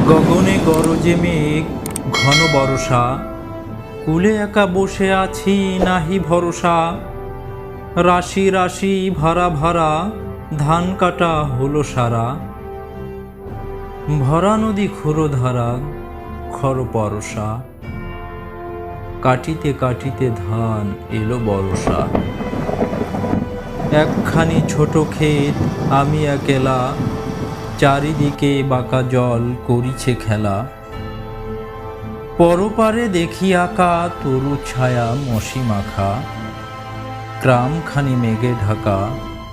গগনে গরজে মেঘ ঘন বরষা, কূলে একা বসে আছি নাহি ভরসা। রাশি রাশি ভাড়া ভাড়া ধান কাটা হলো সারা, ভরা নদী ক্ষুরধারা খর পরশা। কাটিতে কাটিতে ধান এলো বরষা। একখানি ছোট ক্ষেত আমি একেলা, চারিদিকে বাঁকা জল করিছে খেলা। পরপারে দেখি আঁকা তরু ছায়া মশি মাখা, গ্রামখানি মেঘে ঢাকা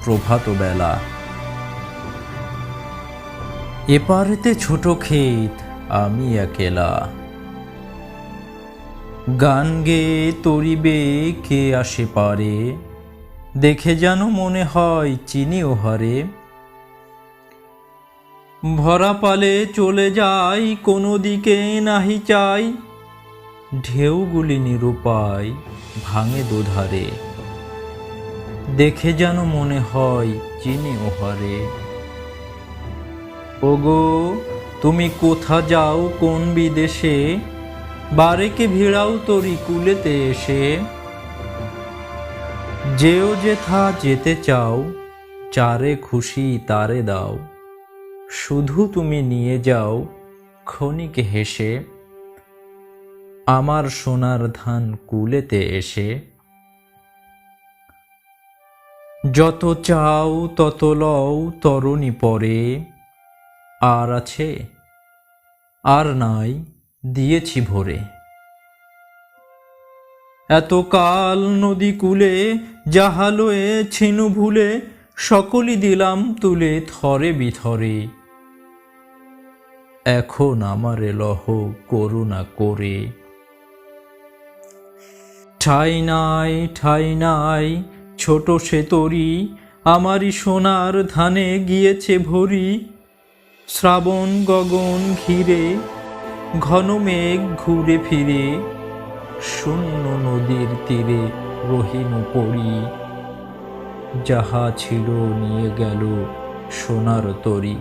প্রভাত বেলা। এপারেতে ছোট ক্ষেত আমি একেলা, গান গেয়ে তরিবে কে আসে পারে। দেখে যেন মনে হয় চিনি ওহারে, ভরা পালে চলে যাই কোনো দিকে নাহি চাই। ঢেউগুলি নিরুপায় ভাঙে দোধারে, দেখে যেন মনে হয় চিনি ওহারে। ওগো তুমি কোথা যাও কোন বিদেশে, বারেকে ভিড়াও তরি কুলেতে এসে। যেও যেথা যেতে চাও, চারে খুশি তারে দাও, শুধু তুমি নিয়ে যাও ক্ষণিক হেসে। আমার সোনার ধান কুলেতে এসে। যত চাও তত লও তরণী পরে, আর আছে আর নাই দিয়েছি ভরে। এতকাল নদী কূলে যাহা লয়ে ছিনু ভুলে, সকলই দিলাম তুলে থরে বিথরে। এখন আমারে লহ করুণা করে। ঠাই নাই ঠাই নাই ছোট সে তরি, আমারই সোনার ধানে গিয়েছে ভরি। শ্রাবণ গগন ঘিরে ঘন মেঘ ঘুরে ফিরে, শূন্য নদীর তীরে রহিম পড়ি। যাহা ছিল নিয়ে গেল সোনার তরি।